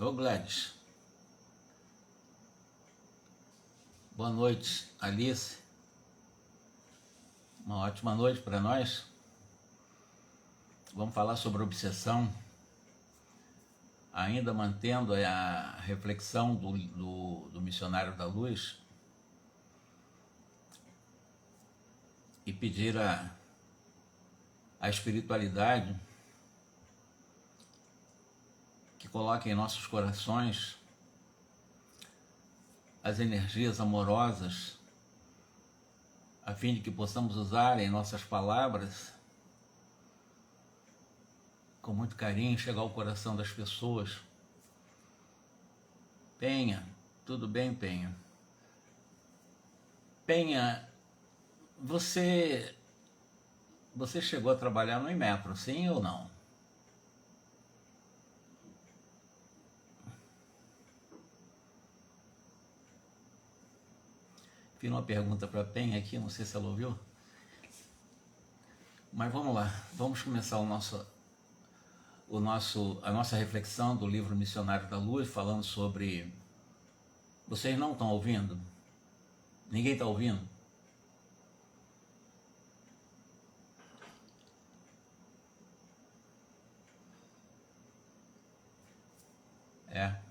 Ô Gladys, boa noite, Alice, uma ótima noite para nós. Vamos falar sobre obsessão, ainda mantendo a reflexão do Missionário da Luz, e pedir a espiritualidade que coloque em nossos corações as energias amorosas, a fim de que possamos usar em nossas palavras com muito carinho, chegar ao coração das pessoas. Penha, tudo bem, Penha? Penha, você chegou a trabalhar no Inmetro, sim ou não? Fiz uma pergunta para a Penha aqui, não sei se ela ouviu. Mas vamos lá, vamos começar a nossa reflexão do livro Missionário da Luz, falando sobre... Vocês não estão ouvindo? Ninguém está ouvindo? É.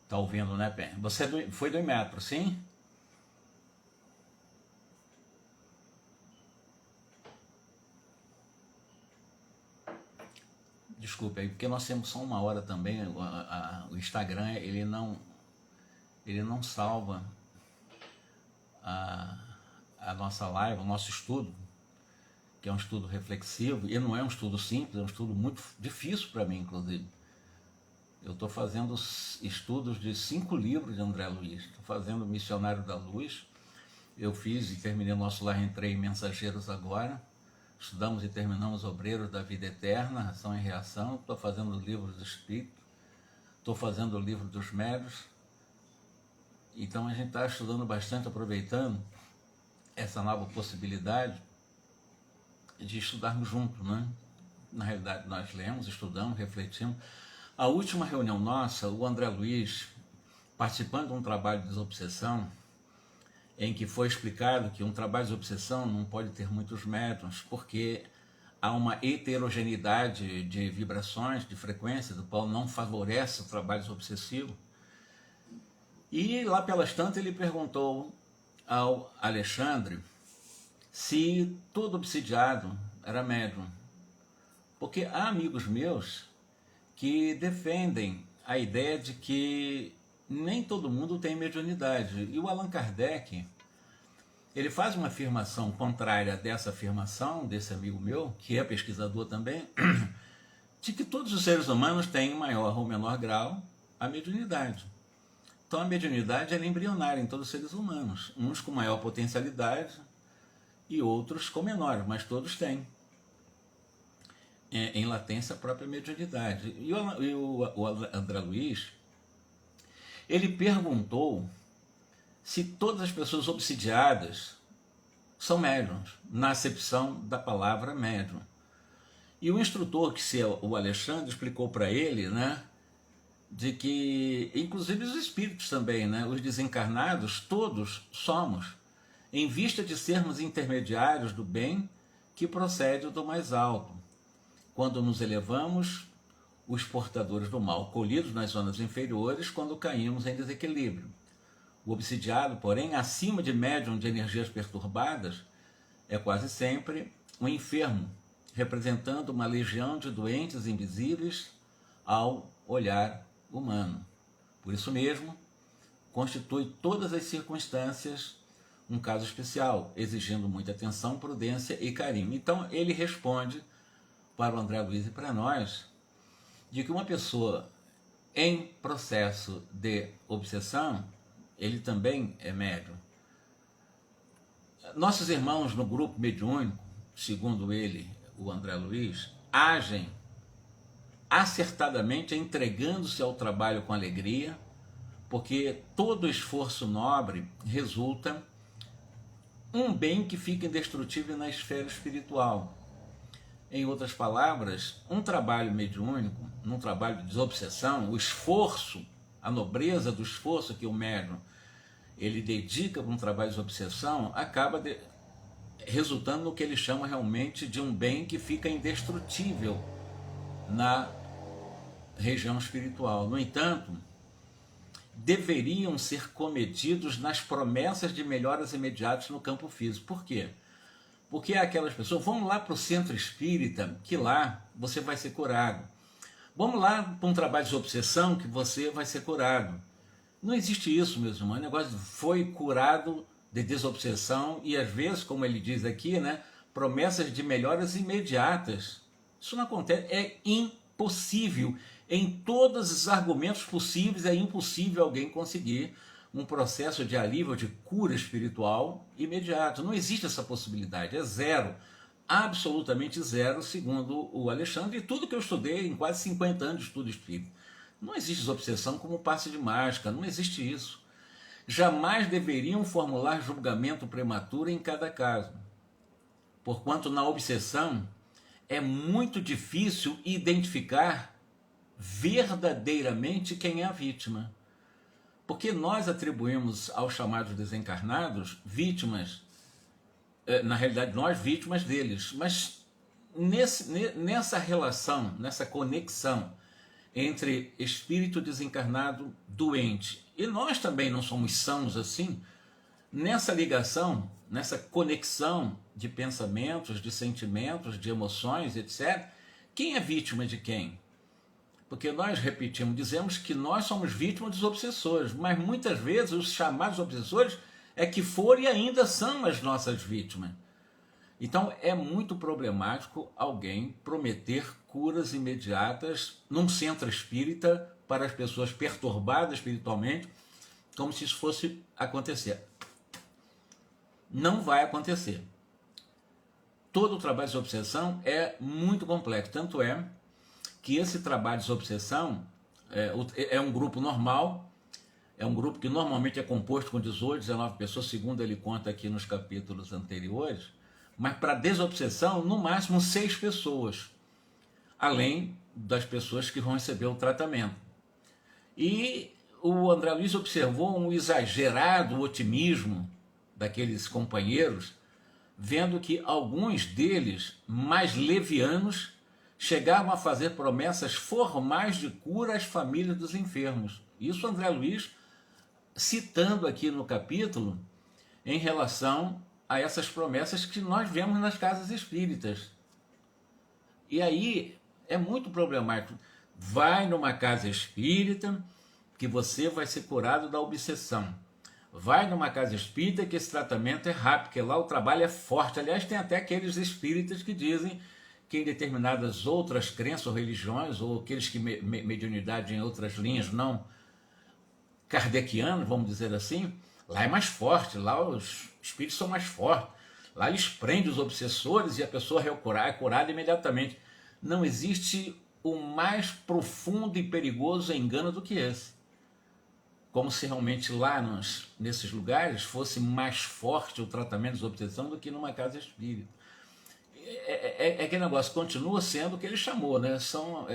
Tá ouvindo, né, Penha? Você foi do Inmetro, sim? Desculpe aí, porque nós temos só uma hora também. O Instagram, ele não salva a nossa live, o nosso estudo, que é um estudo reflexivo, e não é um estudo simples, é um estudo muito difícil para mim, inclusive. Eu estou fazendo estudos de 5 livros de André Luiz. Estou fazendo Missionário da Luz. Eu fiz e terminei o nosso Lar, entrei em Mensageiros agora. Estudamos e terminamos Obreiros da Vida Eterna, Ação e Reação. Estou fazendo o livro do Espírito. Estou fazendo o livro dos Médiuns. Então a gente está estudando bastante, aproveitando essa nova possibilidade de estudarmos juntos, né? Na realidade, nós lemos, estudamos, refletimos. A última reunião nossa, o André Luiz, participando de um trabalho de desobsessão, em que foi explicado que um trabalho de desobsessão não pode ter muitos médiuns, porque há uma heterogeneidade de vibrações, de frequências, do qual não favorece o trabalho desobsessivo. E lá pelas tantas ele perguntou ao Alexandre se todo obsidiado era médium. Porque há amigos meus que defendem a ideia de que nem todo mundo tem mediunidade. E o Allan Kardec, ele faz uma afirmação contrária dessa afirmação, desse amigo meu, que é pesquisador também, de que todos os seres humanos têm, em maior ou menor grau, a mediunidade. Então a mediunidade é embrionária em todos os seres humanos, uns com maior potencialidade e outros com menor, mas todos têm em latência a própria mediunidade. E o André Luiz, ele perguntou se todas as pessoas obsidiadas são médiums, na acepção da palavra médium. E o instrutor, que é o Alexandre, explicou para ele, né, de que, inclusive os espíritos também, né, os desencarnados, todos somos, em vista de sermos intermediários do bem que procede do mais alto. Quando nos elevamos, os portadores do mal, colhidos nas zonas inferiores, quando caímos em desequilíbrio. O obsidiado, porém, acima de médium de energias perturbadas, é quase sempre um enfermo, representando uma legião de doentes invisíveis ao olhar humano. Por isso mesmo, constitui todas as circunstâncias um caso especial, exigindo muita atenção, prudência e carinho. Então, ele responde para o André Luiz e para nós, de que uma pessoa em processo de obsessão, ele também é médium. Nossos irmãos no grupo mediúnico, segundo ele, o André Luiz, agem acertadamente, entregando-se ao trabalho com alegria, porque todo esforço nobre resulta um bem que fica indestrutível na esfera espiritual. Em outras palavras, um trabalho mediúnico, num trabalho de desobsessão, o esforço, a nobreza do esforço que o médium ele dedica para um trabalho de desobsessão, acaba resultando no que ele chama realmente de um bem que fica indestrutível na região espiritual. No entanto, deveriam ser cometidos nas promessas de melhoras imediatas no campo físico. Por quê? Porque aquelas pessoas, vamos lá para o centro espírita, que lá você vai ser curado. Vamos lá para um trabalho de obsessão, que você vai ser curado. Não existe isso, meus irmãos. O negócio foi curado de desobsessão e, às vezes, como ele diz aqui, né, promessas de melhoras imediatas. Isso não acontece, é impossível. Em todos os argumentos possíveis, é impossível alguém conseguir um processo de alívio, de cura espiritual imediato. Não existe essa possibilidade, é zero, absolutamente zero, segundo o Alexandre, e tudo que eu estudei em quase 50 anos de estudo espírita. Não existe desobsessão como passe de mágica, não existe isso. Jamais deveriam formular julgamento prematuro em cada caso, porquanto na obsessão é muito difícil identificar verdadeiramente quem é a vítima. Porque nós atribuímos aos chamados desencarnados vítimas, na realidade nós vítimas deles, mas nessa relação, nessa conexão entre espírito desencarnado doente, e nós também não somos sãos assim, nessa ligação, nessa conexão de pensamentos, de sentimentos, de emoções, etc., quem é vítima de quem? Porque nós repetimos, dizemos que nós somos vítimas dos obsessores, mas muitas vezes os chamados obsessores é que foram e ainda são as nossas vítimas. Então é muito problemático alguém prometer curas imediatas num centro espírita para as pessoas perturbadas espiritualmente, como se isso fosse acontecer. Não vai acontecer. Todo o trabalho de obsessão é muito complexo, tanto é que esse trabalho de desobsessão é um grupo normal, é um grupo que normalmente é composto com 18, 19 pessoas, segundo ele conta aqui nos capítulos anteriores, mas para desobsessão, no máximo 6 pessoas, além das pessoas que vão receber o tratamento. E o André Luiz observou um exagerado otimismo daqueles companheiros, vendo que alguns deles, mais levianos, chegavam a fazer promessas formais de cura às famílias dos enfermos. Isso André Luiz citando aqui no capítulo em relação a essas promessas que nós vemos nas casas espíritas. E aí é muito problemático. Vai numa casa espírita que você vai ser curado da obsessão. Vai numa casa espírita que esse tratamento é rápido, porque lá o trabalho é forte. Aliás, tem até aqueles espíritas que dizem que em determinadas outras crenças ou religiões, ou aqueles que mediunidade em outras linhas não kardecianos, vamos dizer assim, lá é mais forte, lá os espíritos são mais fortes, lá eles prendem os obsessores e a pessoa é curada imediatamente. Não existe o mais profundo e perigoso engano do que esse. Como se realmente lá nesses lugares fosse mais forte o tratamento de obsessão do que numa casa espírita. É aquele negócio, continua sendo o que ele chamou, né?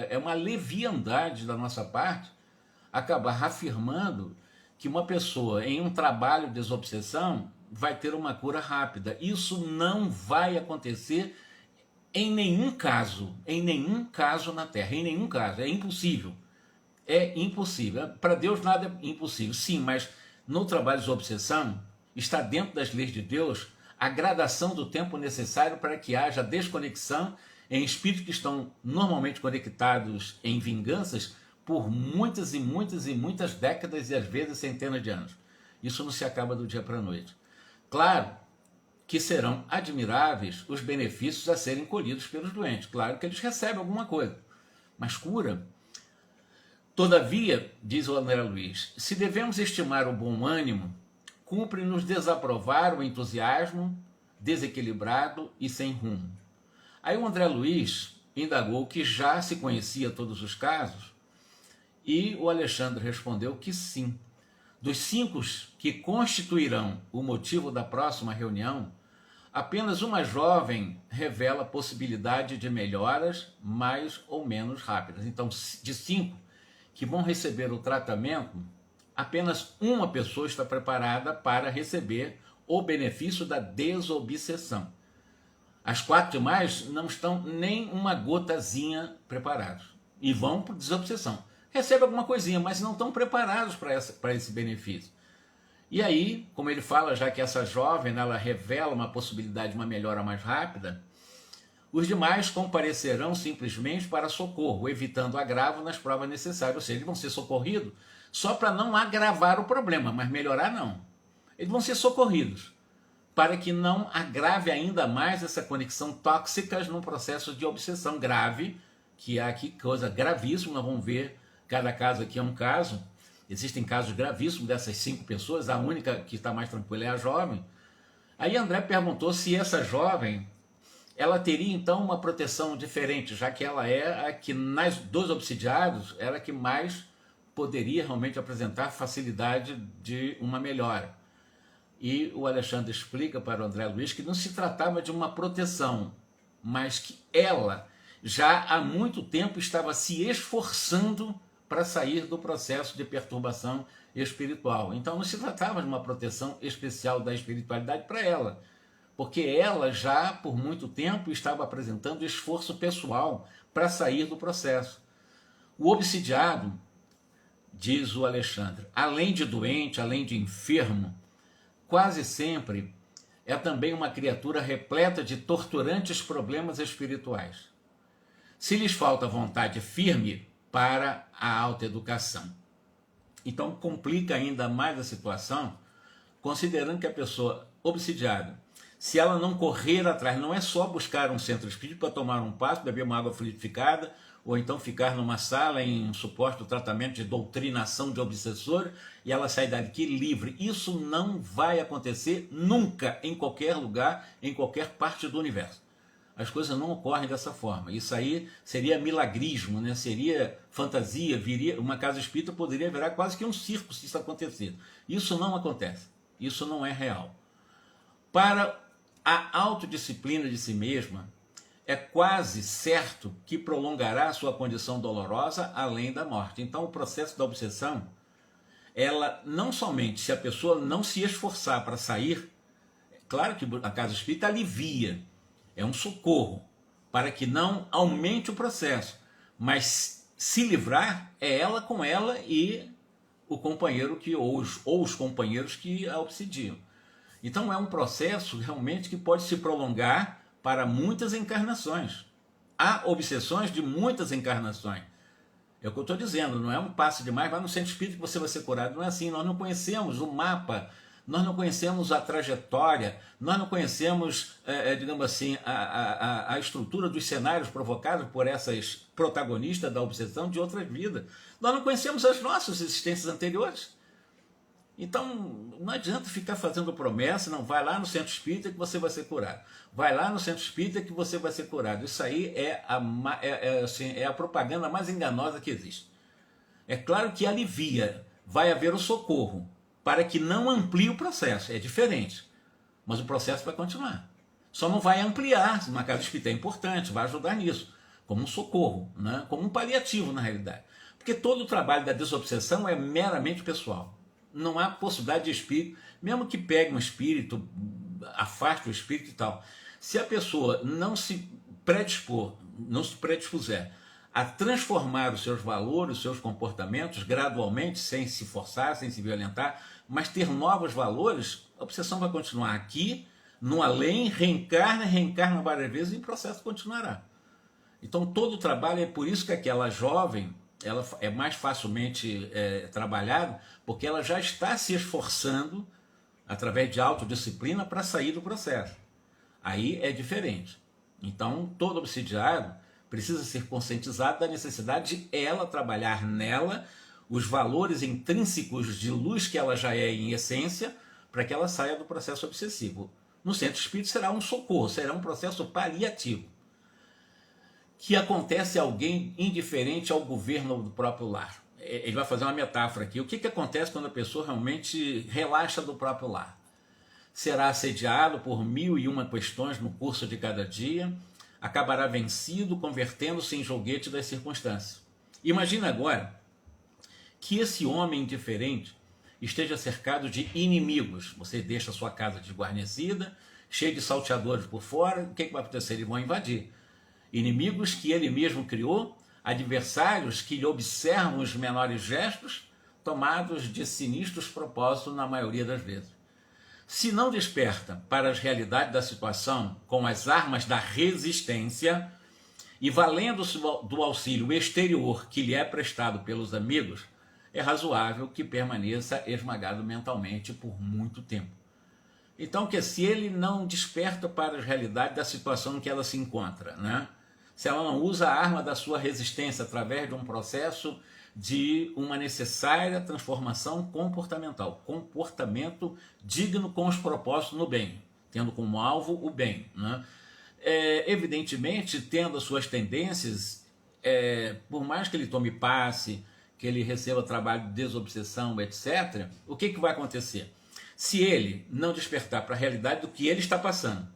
É uma leviandade da nossa parte acabar afirmando que uma pessoa em um trabalho de desobsessão vai ter uma cura rápida. Isso não vai acontecer em nenhum caso na Terra, em nenhum caso, é impossível. É impossível. Para Deus nada é impossível. Sim, mas no trabalho de obsessão está dentro das leis de Deus a gradação do tempo necessário para que haja desconexão em espíritos que estão normalmente conectados em vinganças por muitas e muitas e muitas décadas e às vezes centenas de anos. Isso não se acaba do dia para a noite. Claro que serão admiráveis os benefícios a serem colhidos pelos doentes. Claro que eles recebem alguma coisa, mas cura. Todavia, diz o André Luiz, se devemos estimar o bom ânimo, cumpre-nos desaprovar o entusiasmo desequilibrado e sem rumo. Aí o André Luiz indagou que já se conhecia todos os casos e o Alexandre respondeu que sim. Dos 5 que constituirão o motivo da próxima reunião, apenas uma jovem revela a possibilidade de melhoras mais ou menos rápidas. Então, de 5 que vão receber o tratamento, apenas uma pessoa está preparada para receber o benefício da desobsessão. As 4 demais não estão nem uma gotazinha preparados e vão por desobsessão. Recebem alguma coisinha, mas não estão preparados para esse benefício. E aí, como ele fala, já que essa jovem ela revela uma possibilidade de uma melhora mais rápida, os demais comparecerão simplesmente para socorro, evitando agravo nas provas necessárias. Ou seja, eles vão ser socorridos só para não agravar o problema, mas melhorar não. Eles vão ser socorridos para que não agrave ainda mais essa conexão tóxica num processo de obsessão grave, que é aqui coisa gravíssima. Nós vamos ver, cada caso aqui é um caso. Existem casos gravíssimos dessas 5 pessoas, a única que está mais tranquila é a jovem. Aí André perguntou se essa jovem, ela teria então uma proteção diferente, já que ela é a que nas 2 obsidiados, era a que mais poderia realmente apresentar facilidade de uma melhora. E o Alexandre explica para o André Luiz que não se tratava de uma proteção, mas que ela já há muito tempo estava se esforçando para sair do processo de perturbação espiritual. Então não se tratava de uma proteção especial da espiritualidade para ela, porque ela já por muito tempo estava apresentando esforço pessoal para sair do processo. O obsidiado, diz o Alexandre, além de doente, além de enfermo, quase sempre é também uma criatura repleta de torturantes problemas espirituais. Se lhes falta vontade firme para a autoeducação. Então complica ainda mais a situação, considerando que a pessoa obsidiada, se ela não correr atrás, não é só buscar um centro espírita para tomar um passo, beber uma água fluidificada, ou então ficar numa sala em suposto tratamento de doutrinação de obsessor e ela sair daqui livre. Isso não vai acontecer nunca, em qualquer lugar, em qualquer parte do universo. As coisas não ocorrem dessa forma. Isso aí seria milagrismo, né? Seria fantasia, uma casa espírita poderia virar quase que um circo se isso acontecer. Isso não acontece. Isso não é real. Para a autodisciplina de si mesma, é quase certo que prolongará sua condição dolorosa além da morte. Então o processo da obsessão, ela não somente, se a pessoa não se esforçar para sair, claro que a casa espírita alivia, é um socorro, para que não aumente o processo, mas se livrar é ela com ela e o companheiro ou os companheiros que a obsidiam. Então é um processo realmente que pode se prolongar para muitas encarnações. Há obsessões de muitas encarnações. É o que eu estou dizendo, não é um passo demais, vai no centro espírita que você vai ser curado. Não é assim, nós não conhecemos o mapa, nós não conhecemos a trajetória, nós não conhecemos, digamos assim, a estrutura dos cenários provocados por essas protagonistas da obsessão de outras vidas. Nós não conhecemos as nossas existências anteriores. Então, não adianta ficar fazendo promessa, não, vai lá no centro espírita que você vai ser curado. Vai lá no centro espírita que você vai ser curado. Isso aí é a propaganda mais enganosa que existe. É claro que alivia, vai haver o socorro, para que não amplie o processo, é diferente. Mas o processo vai continuar. Só não vai ampliar, uma casa espírita é importante, vai ajudar nisso, como um socorro, né? Como um paliativo na realidade. Porque todo o trabalho da desobsessão é meramente pessoal. Não há possibilidade de espírito, mesmo que pegue um espírito, afaste o espírito e tal. Se a pessoa não se predispuser a transformar os seus valores, os seus comportamentos, gradualmente, sem se forçar, sem se violentar, mas ter novos valores, a obsessão vai continuar aqui, no além, reencarna várias vezes e o processo continuará. Então todo o trabalho, é por isso que aquela jovem, ela é mais facilmente trabalhada, porque ela já está se esforçando, através de autodisciplina, para sair do processo. Aí é diferente. Então, todo obsidiado precisa ser conscientizado da necessidade de ela trabalhar nela os valores intrínsecos de luz que ela já é em essência, para que ela saia do processo obsessivo. No centro espírita será um socorro, será um processo paliativo, que acontece a alguém indiferente ao governo do próprio lar. Ele vai fazer uma metáfora aqui. O que acontece quando a pessoa realmente relaxa do próprio lar? será assediado por 1001 questões no curso de cada dia, acabará vencido, convertendo-se em joguete das circunstâncias. Imagina agora que esse homem indiferente esteja cercado de inimigos. Você deixa a sua casa desguarnecida, cheia de salteadores por fora, o que vai acontecer? Eles vão invadir. Inimigos que ele mesmo criou, adversários que lhe observam os menores gestos, tomados de sinistros propósitos na maioria das vezes. Se não desperta para as realidades da situação com as armas da resistência e valendo-se do auxílio exterior que lhe é prestado pelos amigos, é razoável que permaneça esmagado mentalmente por muito tempo. Então, que se ele não desperta para as realidades da situação em que ela se encontra, né? Se ela não usa a arma da sua resistência através de um processo de uma necessária transformação comportamental, comportamento digno com os propósitos no bem, tendo como alvo o bem, né? Evidentemente, tendo as suas tendências, por mais que ele tome passe, que ele receba trabalho de desobsessão, etc., o que vai acontecer? Se ele não despertar para a realidade do que ele está passando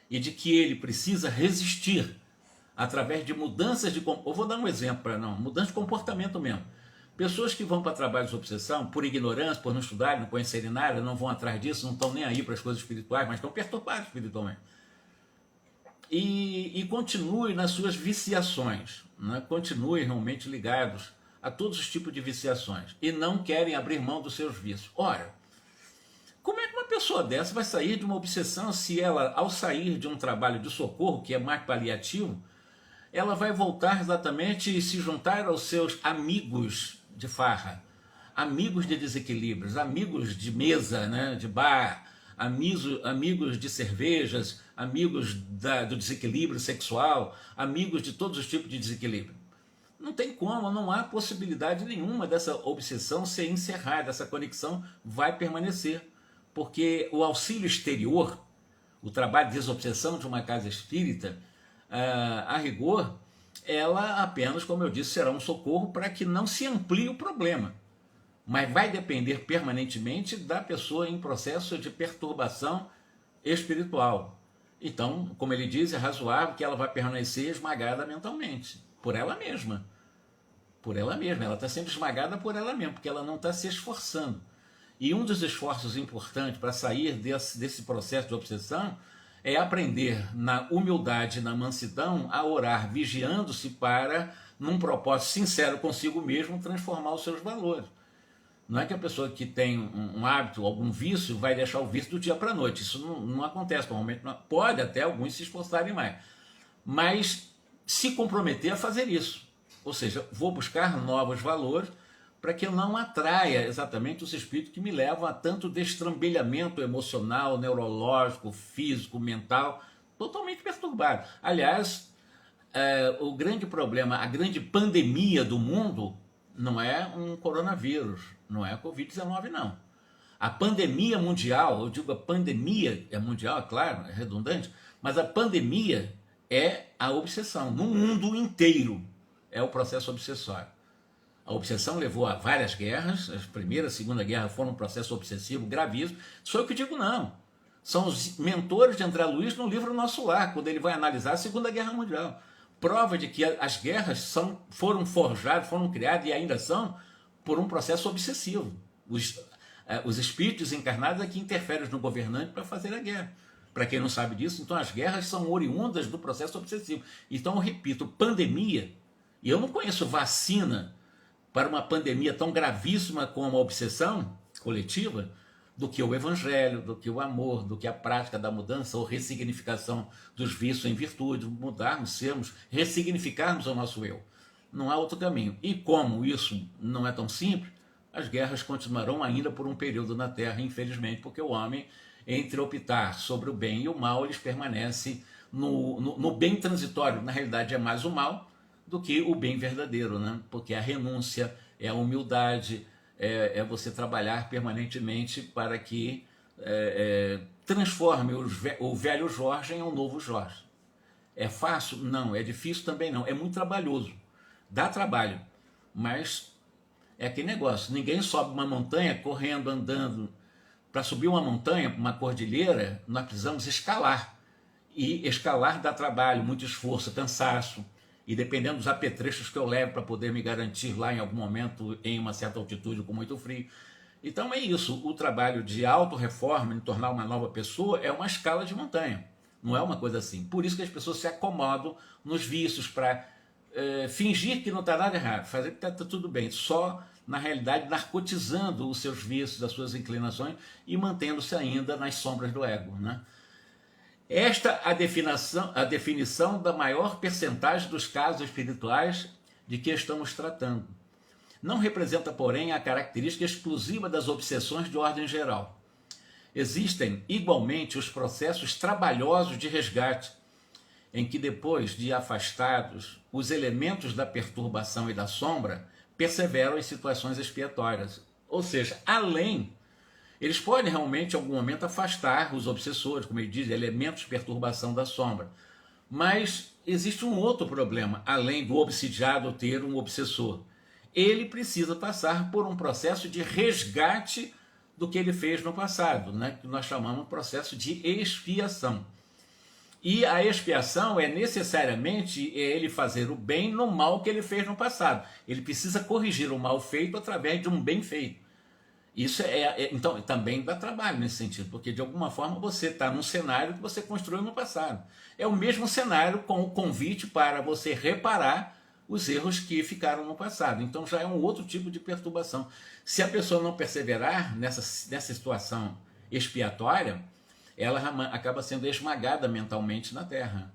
e de que ele precisa resistir através de mudanças de... Eu vou dar um exemplo para não, mudança de comportamento mesmo. Pessoas que vão para trabalhos de obsessão por ignorância, por não estudarem, não conhecerem nada, não vão atrás disso, não estão nem aí para as coisas espirituais, mas estão perturbados espiritualmente. E continue nas suas viciações, né? Continue realmente ligados a todos os tipos de viciações e não querem abrir mão dos seus vícios. Ora, como é que uma pessoa dessa vai sair de uma obsessão se ela, ao sair de um trabalho de socorro, que é mais paliativo, ela vai voltar exatamente e se juntar aos seus amigos de farra, amigos de desequilíbrios, amigos de mesa, né, de bar, amigos de cervejas, amigos do desequilíbrio sexual, amigos de todos os tipos de desequilíbrio. Não tem como, não há possibilidade nenhuma dessa obsessão ser encerrada, essa conexão vai permanecer, porque o auxílio exterior, o trabalho de desobsessão de uma casa espírita, a rigor, ela apenas, como eu disse, será um socorro para que não se amplie o problema, mas vai depender permanentemente da pessoa em processo de perturbação espiritual. Então, como ele diz, é razoável que ela vai permanecer esmagada mentalmente, por ela mesma. Por ela mesma, ela está sendo esmagada por ela mesma, porque ela não está se esforçando. E um dos esforços importantes para sair desse processo de obsessão é aprender na humildade, na mansidão, a orar, vigiando-se para, num propósito sincero consigo mesmo, transformar os seus valores. Não é que a pessoa que tem um hábito, algum vício, vai deixar o vício do dia para a noite. Isso não acontece, normalmente não. Pode até alguns se esforçarem mais, mas se comprometer a fazer isso. Ou seja, vou buscar novos valores para que eu não atraia exatamente os espíritos que me levam a tanto destrambelhamento emocional, neurológico, físico, mental, totalmente perturbado. Aliás, o grande problema, a grande pandemia do mundo não é um coronavírus, não é a Covid-19, não. A pandemia mundial, eu digo a pandemia é mundial, é claro, é redundante, mas a pandemia é a obsessão, no mundo inteiro. É o processo obsessório. A obsessão levou a várias guerras, a Primeira e a Segunda Guerra foram um processo obsessivo gravíssimo. Sou eu que digo não. São os mentores de André Luiz no livro Nosso Lar, quando ele vai analisar a Segunda Guerra Mundial. Prova de que as guerras foram forjadas, foram criadas e ainda são por um processo obsessivo. Os espíritos encarnados é que interferem no governante para fazer a guerra. Para quem não sabe disso, então as guerras são oriundas do processo obsessivo. Então eu repito, pandemia, e eu não conheço vacina para uma pandemia tão gravíssima como a obsessão coletiva, do que o evangelho, do que o amor, do que a prática da mudança ou ressignificação dos vícios em virtude, mudarmos, ressignificarmos o nosso eu. Não há outro caminho. E como isso não é tão simples, as guerras continuarão ainda por um período na Terra, infelizmente, porque o homem, entre optar sobre o bem e o mal, eles permanecem no bem transitório. Na realidade é mais o mal do que o bem verdadeiro, né? Porque a renúncia, é a humildade, é você trabalhar permanentemente para que transforme o velho Jorge em um novo Jorge. É fácil? Não. É difícil também não. É muito trabalhoso. Dá trabalho, mas é aquele negócio. Ninguém sobe uma montanha correndo, andando. Para subir uma montanha, uma cordilheira, nós precisamos escalar. E escalar dá trabalho, muito esforço, cansaço. E dependendo dos apetrechos que eu levo para poder me garantir lá em algum momento em uma certa altitude com muito frio. Então é isso, o trabalho de autorreforma, de tornar uma nova pessoa, é uma escala de montanha. Não é uma coisa assim. Por isso que as pessoas se acomodam nos vícios para fingir que não está nada errado, fazer que está tudo bem, só na realidade narcotizando os seus vícios, as suas inclinações e mantendo-se ainda nas sombras do ego, né? Esta a definição da maior percentagem dos casos espirituais de que estamos tratando. Não representa, porém, a característica exclusiva das obsessões de ordem geral. Existem, igualmente, os processos trabalhosos de resgate, em que, depois de afastados, os elementos da perturbação e da sombra perseveram em situações expiatórias. Ou seja, além, eles podem realmente, em algum momento, afastar os obsessores, como ele diz, elementos de perturbação da sombra. Mas existe um outro problema, além do obsidiado ter um obsessor. Ele precisa passar por um processo de resgate do que ele fez no passado, né? Que nós chamamos de processo de expiação. E a expiação é necessariamente ele fazer o bem no mal que ele fez no passado. Ele precisa corrigir o mal feito através de um bem feito. Isso então, também dá trabalho nesse sentido, porque de alguma forma você está num cenário que você construiu no passado. É o mesmo cenário com o convite para você reparar os erros que ficaram no passado. Então já é um outro tipo de perturbação. Se a pessoa não perseverar nessa situação expiatória, ela acaba sendo esmagada mentalmente na Terra.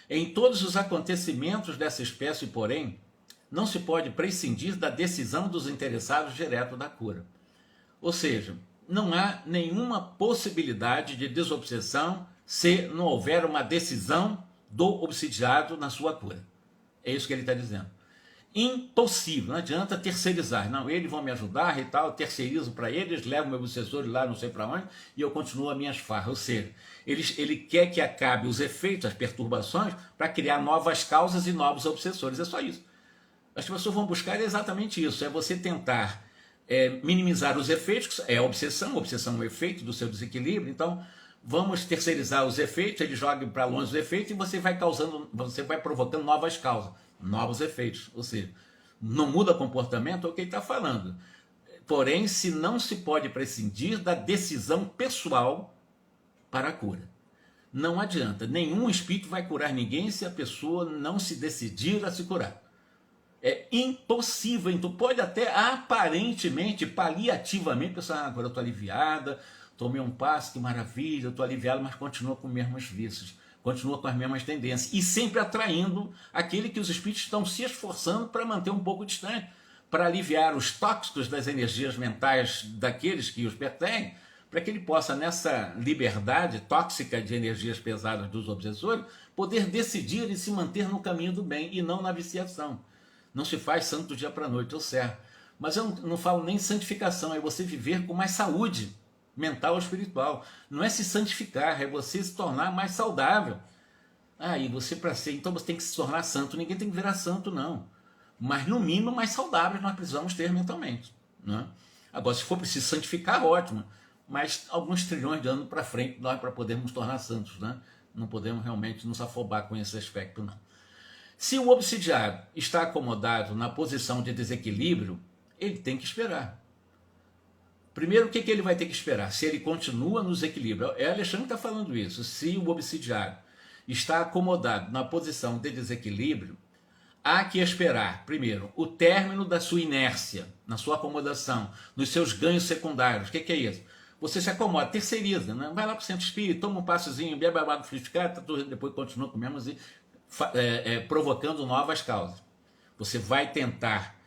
Em todos os acontecimentos dessa espécie, porém, não se pode prescindir da decisão dos interessados direto da cura. Ou seja, não há nenhuma possibilidade de desobsessão se não houver uma decisão do obsidiado na sua cura. É isso que ele está dizendo. Impossível, não adianta terceirizar. Não, eles vão me ajudar e tal, eu terceirizo para eles, levo meu obsessor lá não sei para onde e eu continuo as minhas farras. Ou seja, ele quer que acabe os efeitos, as perturbações, para criar novas causas e novos obsessores. É só isso. As pessoas vão buscar exatamente isso, é você tentar minimizar os efeitos, é a obsessão é o efeito do seu desequilíbrio, então vamos terceirizar os efeitos, ele joga para longe os efeitos e você vai provocando novas causas, novos efeitos, ou seja, não muda comportamento, é o que ele está falando. Porém, se não se pode prescindir da decisão pessoal para a cura. Não adianta, nenhum espírito vai curar ninguém se a pessoa não se decidir a se curar. É impossível, então pode até aparentemente, paliativamente, pensar, agora eu estou aliviada, tomei um passo, que maravilha, eu estou aliviado, mas continua com os mesmos vícios, continua com as mesmas tendências, e sempre atraindo aquele que os espíritos estão se esforçando para manter um pouco distante, para aliviar os tóxicos das energias mentais daqueles que os perseguem, para que ele possa, nessa liberdade tóxica de energias pesadas dos obsessores, poder decidir e se manter no caminho do bem e não na viciação. Não se faz santo do dia para a noite, eu certo. Mas eu não falo nem santificação, é você viver com mais saúde mental ou espiritual. Não é se santificar, é você se tornar mais saudável. E você para ser, então você tem que se tornar santo. Ninguém tem que virar santo, não. Mas no mínimo mais saudáveis nós precisamos ter mentalmente, né? Agora, se for preciso santificar, ótimo. Mas alguns trilhões de anos para frente nós para podermos nos tornar santos, né? Não podemos realmente nos afobar com esse aspecto, não. Se o obsidiado está acomodado na posição de desequilíbrio, ele tem que esperar. Primeiro, o que ele vai ter que esperar? Se ele continua no desequilíbrio. É Alexandre que está falando isso. Se o obsidiado está acomodado na posição de desequilíbrio, há que esperar, primeiro, o término da sua inércia, na sua acomodação, nos seus ganhos secundários. O que é isso? Você se acomoda, terceiriza, né? Vai lá para o centro espírita, toma um passozinho, bebe água do fluidificado, depois continua com o mesmo provocando novas causas. Você vai tentar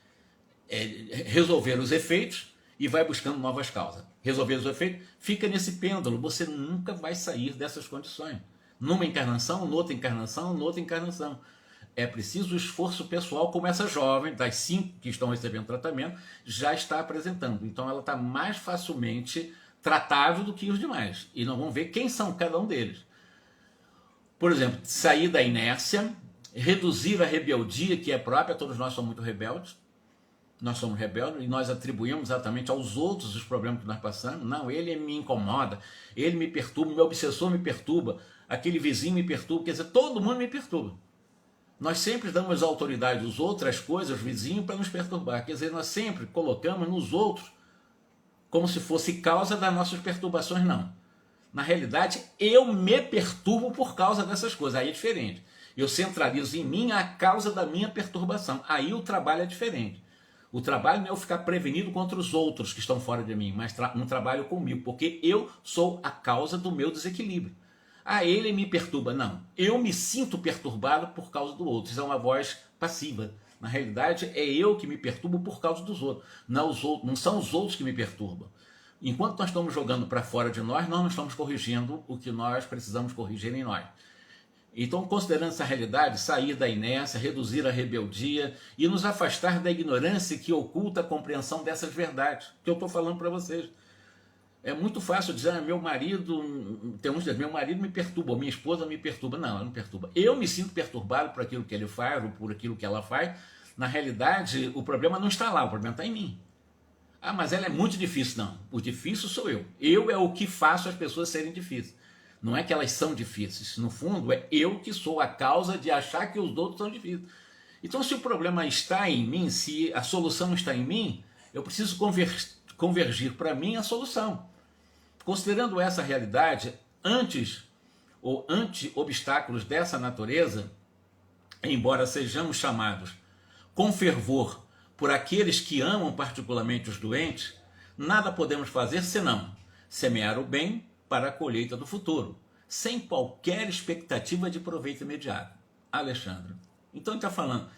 resolver os efeitos e vai buscando novas causas. Resolver os efeitos, fica nesse pêndulo, você nunca vai sair dessas condições. Numa encarnação, noutra encarnação, noutra encarnação. É preciso o esforço pessoal, como essa jovem, das 5 que estão recebendo tratamento, já está apresentando. Então ela está mais facilmente tratável do que os demais. E nós vamos ver quem são cada um deles. Por exemplo, sair da inércia, reduzir a rebeldia que é própria, todos nós somos muito rebeldes, Nós somos rebeldes e nós atribuímos exatamente aos outros os problemas que nós passamos. Não, ele me incomoda, ele me perturba, meu obsessor me perturba, aquele vizinho me perturba, quer dizer, todo mundo me perturba. Nós sempre damos autoridade aos outros, às coisas, aos vizinhos, para nos perturbar. Quer dizer, nós sempre colocamos nos outros como se fosse causa das nossas perturbações, não. Na realidade, eu me perturbo por causa dessas coisas, aí é diferente. Eu centralizo em mim a causa da minha perturbação, aí o trabalho é diferente. O trabalho não é eu ficar prevenido contra os outros que estão fora de mim, mas um trabalho comigo, porque eu sou a causa do meu desequilíbrio. Ah, ele me perturba. Não, eu me sinto perturbado por causa do outro. Isso é uma voz passiva. Na realidade, é eu que me perturbo por causa dos outros. Não são os outros que me perturbam. Enquanto nós estamos jogando para fora de nós não estamos corrigindo o que nós precisamos corrigir em nós. Então, considerando essa realidade, sair da inércia, reduzir a rebeldia e nos afastar da ignorância que oculta a compreensão dessas verdades que eu estou falando para vocês. É muito fácil dizer, meu marido, tem uns que dizem, meu marido me perturba, minha esposa me perturba. Não, ela não perturba. Eu me sinto perturbado por aquilo que ele faz ou por aquilo que ela faz. Na realidade, o problema não está lá, o problema está em mim. Ah, mas ela é muito difícil. Não, o difícil sou eu. Eu é o que faço as pessoas serem difíceis. Não é que elas são difíceis. No fundo, é eu que sou a causa de achar que os outros são difíceis. Então, se o problema está em mim, se a solução está em mim, eu preciso convergir para mim a solução. Considerando essa realidade, antes ou ante obstáculos dessa natureza, embora sejamos chamados com fervor por aqueles que amam particularmente os doentes, nada podemos fazer senão semear o bem para a colheita do futuro, sem qualquer expectativa de proveito imediato. Alexandre. Então ele está falando,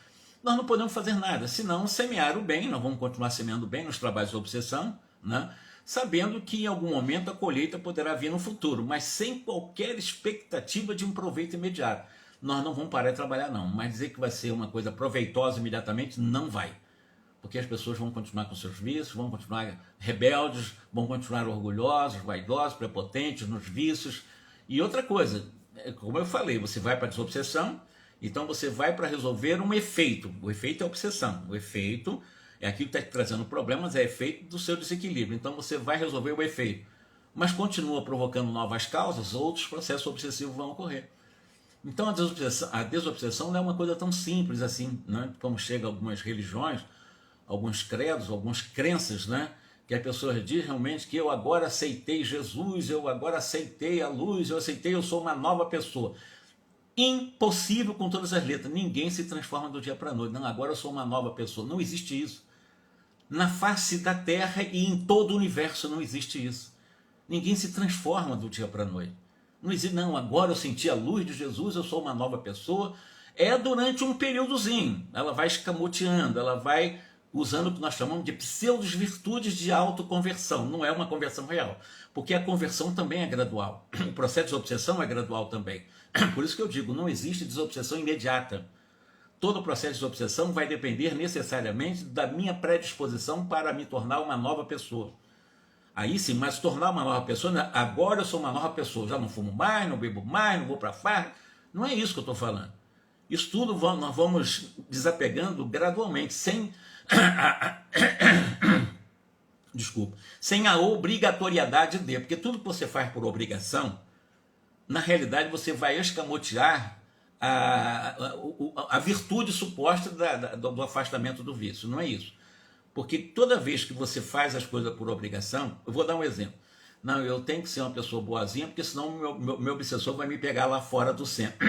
nós não podemos fazer nada, senão semear o bem, nós vamos continuar semeando o bem nos trabalhos de obsessão, né? Sabendo que em algum momento a colheita poderá vir no futuro, mas sem qualquer expectativa de um proveito imediato. Nós não vamos parar de trabalhar não, mas dizer que vai ser uma coisa proveitosa imediatamente, não vai. Porque as pessoas vão continuar com seus vícios, vão continuar rebeldes, vão continuar orgulhosos, vaidosos, prepotentes nos vícios. E outra coisa, como eu falei, você vai para a desobsessão, então você vai para resolver um efeito. O efeito é a obsessão, o efeito é aquilo que está te trazendo problemas, é efeito do seu desequilíbrio. Então você vai resolver o efeito, mas continua provocando novas causas, outros processos obsessivos vão ocorrer. Então a desobsessão não é uma coisa tão simples assim, né? Como chega a algumas religiões, alguns credos, algumas crenças, né? Que as pessoas dizem realmente que eu agora aceitei Jesus, eu agora aceitei a luz, eu sou uma nova pessoa. Impossível com todas as letras, ninguém se transforma do dia para a noite. Não, agora eu sou uma nova pessoa, não existe isso. Na face da Terra e em todo o universo não existe isso. Ninguém se transforma do dia para a noite. Não existe, não, agora eu senti a luz de Jesus, eu sou uma nova pessoa. É durante um períodozinho, ela vai escamoteando, ela vai usando o que nós chamamos de pseudo-virtudes de autoconversão. Não é uma conversão real, porque a conversão também é gradual. O processo de obsessão é gradual também. Por isso que eu digo, não existe desobsessão imediata. Todo o processo de desobsessão vai depender necessariamente da minha predisposição para me tornar uma nova pessoa. Aí sim, mas tornar uma nova pessoa, agora eu sou uma nova pessoa, já não fumo mais, não bebo mais, não vou para farra. Não é isso que eu estou falando. Isso tudo nós vamos desapegando gradualmente, sem sem a obrigatoriedade de, porque tudo que você faz por obrigação, na realidade você vai escamotear a virtude suposta do afastamento do vício. Não é isso. Porque toda vez que você faz as coisas por obrigação, eu vou dar um exemplo. Não, eu tenho que ser uma pessoa boazinha, porque senão meu obsessor vai me pegar lá fora do centro.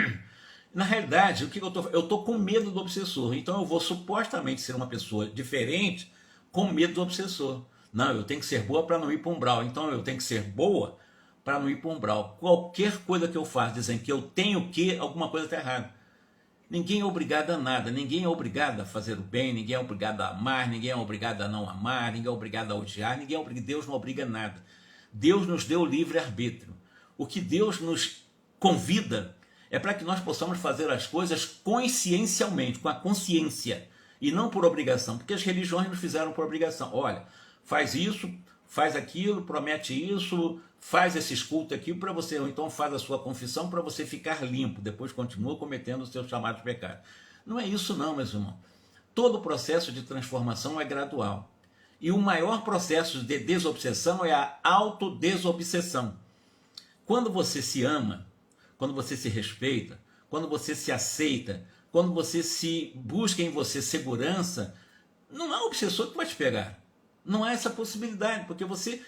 Na realidade, o que eu estou com medo do obsessor. Então eu vou supostamente ser uma pessoa diferente com medo do obsessor. Não, eu tenho que ser boa para não ir para um umbral. Então eu tenho que ser boa para não ir para um umbral. Qualquer coisa que eu faço dizendo que eu tenho que, alguma coisa está errada. Ninguém é obrigado a nada, ninguém é obrigado a fazer o bem, ninguém é obrigado a amar, ninguém é obrigado a não amar, ninguém é obrigado a odiar, Deus não obriga a nada. Deus nos deu livre-arbítrio. O que Deus nos convida é para que nós possamos fazer as coisas consciencialmente, com a consciência, e não por obrigação, porque as religiões nos fizeram por obrigação. Olha, faz isso, faz aquilo, promete isso, faz esse culto aqui para você, ou então faz a sua confissão para você ficar limpo, depois continua cometendo os seus chamados pecados. Não é isso não, meus irmãos. Todo processo de transformação é gradual. E o maior processo de desobsessão é a autodesobsessão. Quando você se ama, quando você se respeita, quando você se aceita, quando você se busca em você segurança, não há obsessor que vai te pegar. Não há essa possibilidade, porque você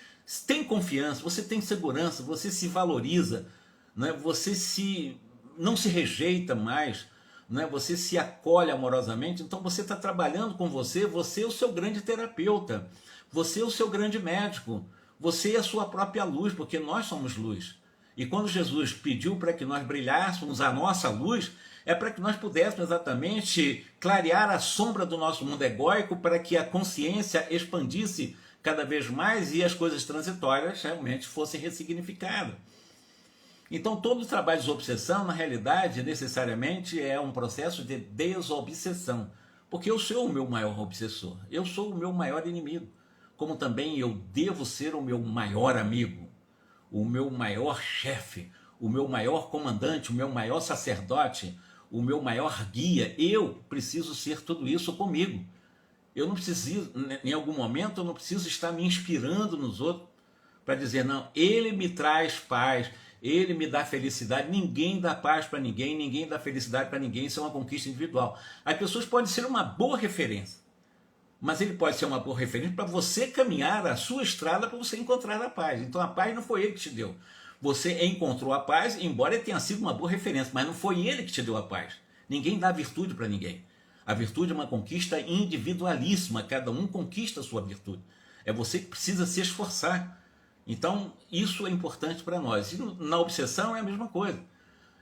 tem confiança, você tem segurança, você se valoriza, né? Você não se rejeita mais, né? Você se acolhe amorosamente. Então você está trabalhando com você, você é o seu grande terapeuta, você é o seu grande médico, você é a sua própria luz, porque nós somos luz. E quando Jesus pediu para que nós brilhássemos a nossa luz, é para que nós pudéssemos exatamente clarear a sombra do nosso mundo egóico, para que a consciência expandisse cada vez mais e as coisas transitórias realmente fossem ressignificadas. Então todo o trabalho de desobsessão, na realidade, necessariamente é um processo de desobsessão, porque eu sou o meu maior obsessor, eu sou o meu maior inimigo, como também eu devo ser o meu maior amigo, o meu maior chefe, o meu maior comandante, o meu maior sacerdote, o meu maior guia. Eu preciso ser tudo isso comigo. Eu não preciso, em algum momento, eu não preciso estar me inspirando nos outros para dizer, não, ele me traz paz, ele me dá felicidade. Ninguém dá paz para ninguém, ninguém dá felicidade para ninguém, isso é uma conquista individual. As pessoas podem ser uma boa referência, mas ele pode ser uma boa referência para você caminhar a sua estrada para você encontrar a paz. Então a paz não foi ele que te deu. Você encontrou a paz, embora ele tenha sido uma boa referência, mas não foi ele que te deu a paz. Ninguém dá virtude para ninguém. A virtude é uma conquista individualíssima, cada um conquista a sua virtude. É você que precisa se esforçar. Então isso é importante para nós. E na obsessão é a mesma coisa.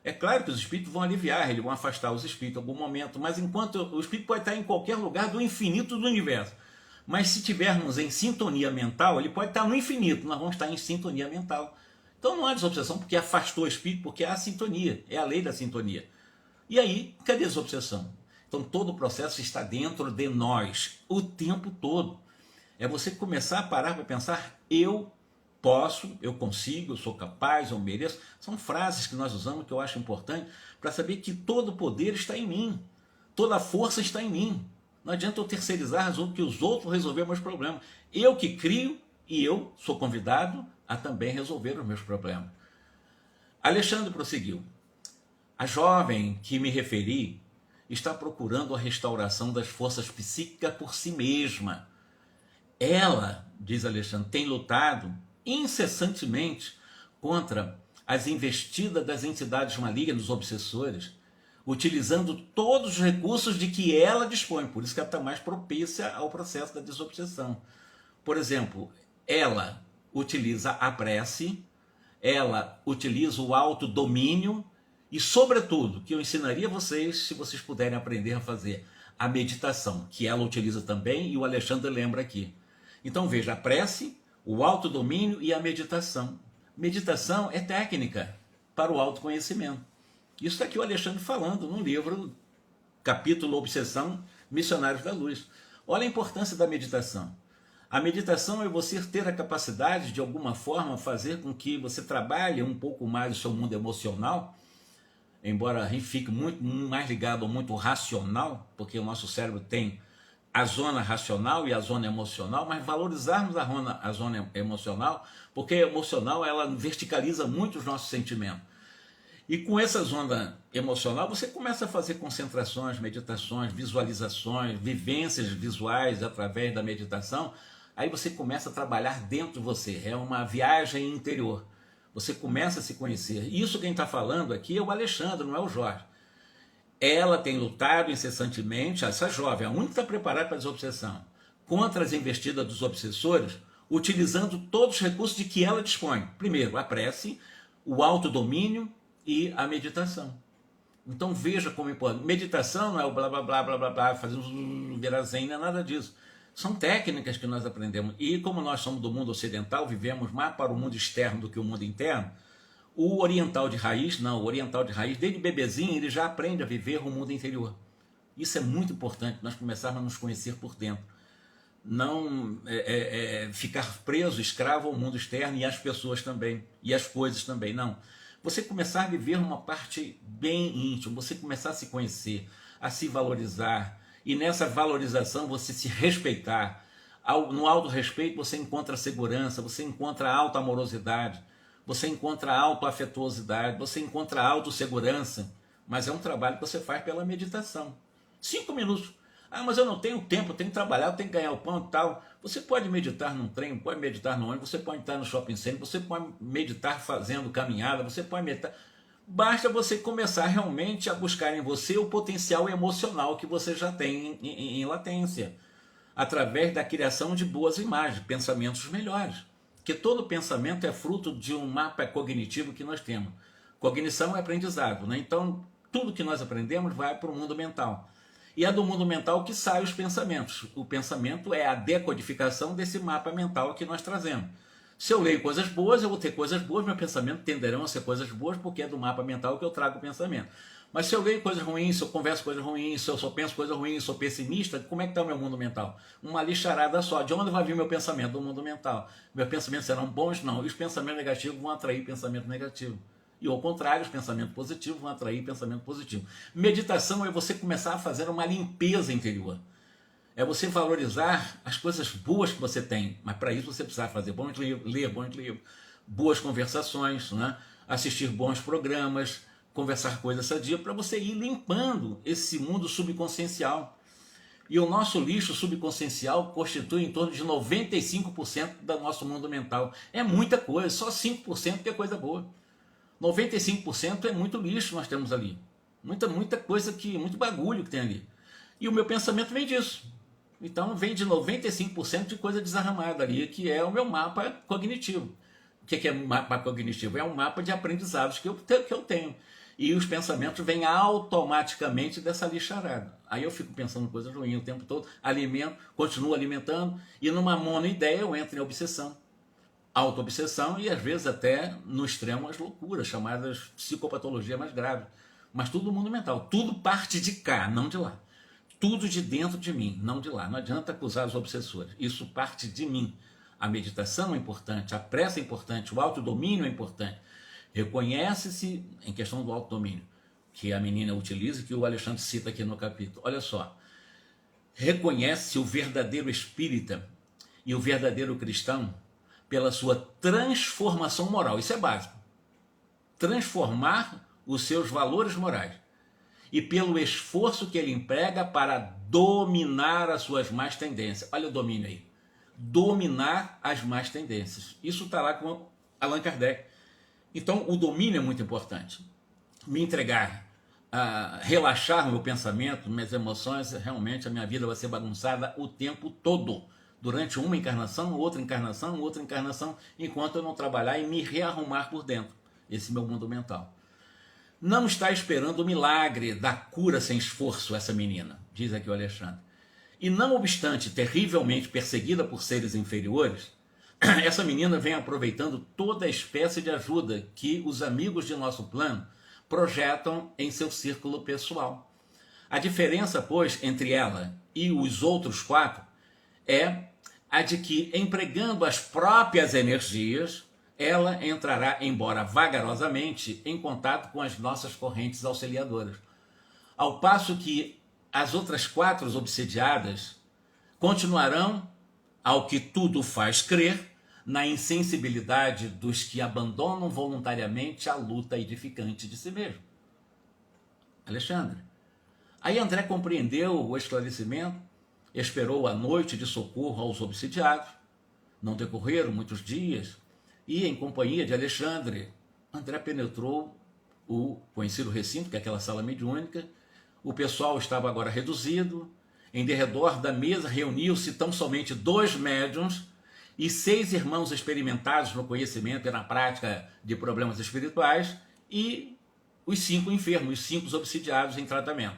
É claro que os espíritos vão aliviar, eles vão afastar os espíritos em algum momento, mas enquanto o espírito pode estar em qualquer lugar do infinito do universo. Mas se tivermos em sintonia mental, ele pode estar no infinito, nós vamos estar em sintonia mental. Então não há desobsessão porque afastou o espírito, porque há sintonia, é a lei da sintonia. E aí, cadê a desobsessão? Então todo o processo está dentro de nós, o tempo todo. É você começar a parar para pensar, eu posso, eu consigo, eu sou capaz, eu mereço. São frases que nós usamos que eu acho importante para saber que todo o poder está em mim, toda a força está em mim. Não adianta eu terceirizar que os outros resolver meus problemas. Eu que crio e eu sou convidado a também resolver os meus problemas. Alexandre prosseguiu. A jovem que me referi está procurando a restauração das forças psíquicas por si mesma. Ela, diz Alexandre, tem lutado incessantemente contra as investidas das entidades malignas, dos obsessores, utilizando todos os recursos de que ela dispõe, por isso que ela está mais propícia ao processo da desobsessão. Por exemplo, ela utiliza a prece, ela utiliza o autodomínio e, sobretudo, que eu ensinaria a vocês, se vocês puderem aprender a fazer, a meditação, que ela utiliza também e o Alexandre lembra aqui. Então veja, a prece, o autodomínio e a meditação. Meditação é técnica para o autoconhecimento. Isso está aqui o Alexandre falando no livro, capítulo Obsessão, Missionários da Luz. Olha a importância da meditação. A meditação é você ter a capacidade, de alguma forma, fazer com que você trabalhe um pouco mais o seu mundo emocional, embora a gente fique muito mais ligado ao muito racional, porque o nosso cérebro tem a zona racional e a zona emocional, mas valorizarmos a zona emocional, porque a emocional ela verticaliza muito os nossos sentimentos. E com essa zona emocional você começa a fazer concentrações, meditações, visualizações, vivências visuais através da meditação. Aí você começa a trabalhar dentro de você, é uma viagem interior. Você começa a se conhecer. Isso quem está falando aqui é o Alexandre, não é o Jorge. Ela tem lutado incessantemente, essa jovem, a única que está preparada para a desobsessão, contra as investidas dos obsessores, utilizando todos os recursos de que ela dispõe. Primeiro, a prece, o autodomínio e a meditação. Então veja como é importante. Meditação não é o blá blá blá blá blá, blá fazer virar zen, não é nada disso. São técnicas que nós aprendemos. E como nós somos do mundo ocidental, vivemos mais para o mundo externo do que o mundo interno, o oriental de raiz, não, o oriental de raiz, desde bebezinho, ele já aprende a viver o mundo interior. Isso é muito importante, nós começarmos a nos conhecer por dentro. Não ficar preso, escravo ao mundo externo e às pessoas também, e às coisas também, não. Você começar a viver uma parte bem íntima, você começar a se conhecer, a se valorizar E nessa valorização, você se respeitar. No autorrespeito você encontra segurança, você encontra auto-amorosidade, você encontra auto-afetuosidade, você encontra autossegurança. Mas é um trabalho que você faz pela meditação. 5 minutos. Ah, mas eu não tenho tempo, eu tenho que trabalhar, eu tenho que ganhar o pão e tal. Você pode meditar num trem, pode meditar no ônibus, você pode estar no shopping center, você pode meditar fazendo caminhada, você pode meditar. Basta você começar realmente a buscar em você o potencial emocional que você já tem em latência, através da criação de boas imagens, pensamentos melhores. Porque todo pensamento é fruto de um mapa cognitivo que nós temos. Cognição é aprendizado, né? Então, tudo que nós aprendemos vai para o mundo mental. E é do mundo mental que saem os pensamentos. O pensamento é a decodificação desse mapa mental que nós trazemos. Se eu leio coisas boas, eu vou ter coisas boas, meus pensamentos tenderão a ser coisas boas, porque é do mapa mental que eu trago o pensamento. Mas se eu leio coisas ruins, se eu converso coisas ruins, se eu só penso coisas ruins, sou pessimista, como é que está o meu mundo mental? Uma lixarada só. De onde vai vir meu pensamento? Do mundo mental. Meus pensamentos serão bons? Não. E os pensamentos negativos vão atrair pensamento negativo. E ao contrário, os pensamentos positivos vão atrair pensamento positivo. Meditação é você começar a fazer uma limpeza interior. É você valorizar as coisas boas que você tem. Mas para isso você precisa fazer bons livros, ler bons livros, boas conversações, né? Assistir bons programas, conversar coisas sadias, para você ir limpando esse mundo subconsciencial. E o nosso lixo subconsciencial constitui em torno de 95% do nosso mundo mental. É muita coisa, só 5% que é coisa boa. 95% é muito lixo nós temos ali. Muita coisa, muito bagulho que tem ali. E o meu pensamento vem disso. Então vem de 95% de coisa desarramada ali, que é o meu mapa cognitivo. O que é mapa cognitivo? É um mapa de aprendizados que eu tenho. E os pensamentos vêm automaticamente dessa lixarada. Aí eu fico pensando coisas ruins o tempo todo, alimento, continuo alimentando, e numa monoideia eu entro em obsessão. Auto-obsessão e às vezes até no extremo as loucuras, chamadas psicopatologia mais grave. Mas tudo do mundo mental. Tudo parte de cá, não de lá. Tudo de dentro de mim, não de lá. Não adianta acusar os obsessores. Isso parte de mim. A meditação é importante, a prece é importante, o autodomínio é importante. Reconhece-se, em questão do autodomínio, que a menina utiliza, que o Alexandre cita aqui no capítulo. Olha só. Reconhece o verdadeiro espírita e o verdadeiro cristão pela sua transformação moral. Isso é básico. Transformar os seus valores morais. E pelo esforço que ele emprega para dominar as suas más tendências. Olha o domínio aí. Dominar as más tendências. Isso está lá com Allan Kardec. Então, o domínio é muito importante. Me entregar, relaxar o meu pensamento, minhas emoções, realmente a minha vida vai ser bagunçada o tempo todo. Durante uma encarnação, outra encarnação, enquanto eu não trabalhar e me rearrumar por dentro. Esse é meu mundo mental. Não está esperando o milagre da cura sem esforço essa menina, diz aqui o Alexandre. E não obstante terrivelmente perseguida por seres inferiores, essa menina vem aproveitando toda a espécie de ajuda que os amigos de nosso plano projetam em seu círculo pessoal. A diferença, pois, entre ela e os outros 4 é a de que, empregando as próprias energias, ela entrará, embora vagarosamente, em contato com as nossas correntes auxiliadoras. Ao passo que as outras 4 obsidiadas continuarão, ao que tudo faz crer, na insensibilidade dos que abandonam voluntariamente a luta edificante de si mesmo. Alexandre. Aí André compreendeu o esclarecimento, esperou a noite de socorro aos obsidiados. Não decorreram muitos dias, e em companhia de Alexandre, André penetrou o conhecido recinto, que é aquela sala mediúnica. O pessoal estava agora reduzido. Em derredor da mesa reuniu-se tão somente 2 médiuns e 6 irmãos experimentados no conhecimento e na prática de problemas espirituais, e os 5 enfermos, os 5 obsidiados em tratamento.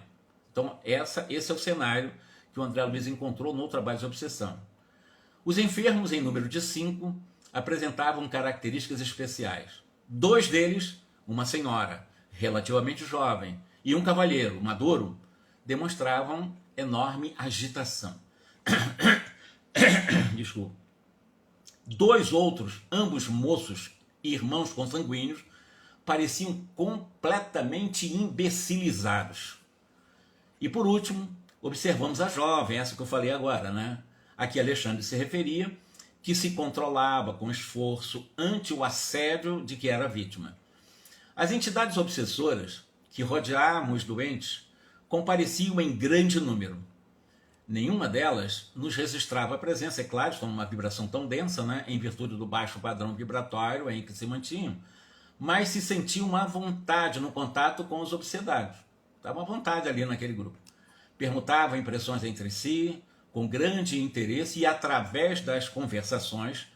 Então esse é o cenário que o André Luiz encontrou no trabalho de obsessão. Os enfermos, em número de 5, apresentavam características especiais. 2 deles, uma senhora, relativamente jovem, e um cavalheiro, maduro, demonstravam enorme agitação. Desculpa. 2 outros, ambos moços e irmãos consanguíneos, pareciam completamente imbecilizados. E por último, observamos a jovem, essa que eu falei agora, né? A que Alexandre se referia, que se controlava com esforço ante o assédio de que era vítima. As entidades obsessoras que rodeavam os doentes compareciam em grande número. Nenhuma delas nos registrava a presença, é claro, estão numa vibração tão densa, né, em virtude do baixo padrão vibratório em que se mantinham, mas se sentiam à vontade no contato com os obsedados. Estavam à vontade ali naquele grupo. Permutavam impressões entre si, com grande interesse, e através das conversações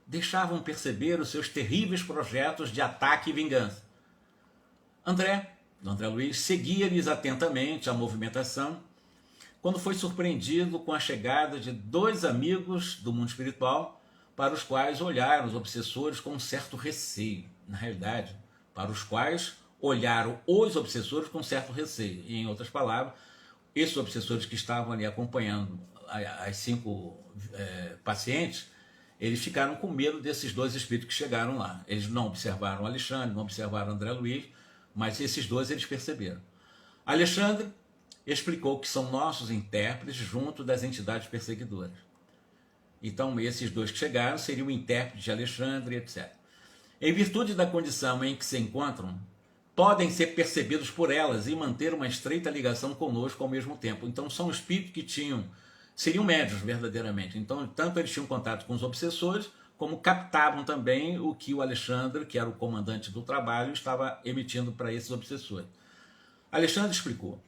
deixavam perceber os seus terríveis projetos de ataque e vingança. André Luiz seguia-lhes atentamente a movimentação, quando foi surpreendido com a chegada de dois amigos do mundo espiritual, para os quais olharam os obsessores com um certo receio. Na realidade, para os quais olharam os obsessores com certo receio. E, em outras palavras, esses obsessores que estavam ali acompanhando as 5 pacientes, eles ficaram com medo desses dois espíritos que chegaram lá. Eles não observaram Alexandre, não observaram André Luiz, mas esses dois eles perceberam. Alexandre explicou que são nossos intérpretes junto das entidades perseguidoras. Então, esses dois que chegaram seriam o intérprete de Alexandre, etc. Em virtude da condição em que se encontram, podem ser percebidos por elas e manter uma estreita ligação conosco ao mesmo tempo. Então, são espíritos que seriam médios verdadeiramente. Então, tanto eles tinham contato com os obsessores, como captavam também o que o Alexandre, que era o comandante do trabalho, estava emitindo para esses obsessores. Alexandre explicou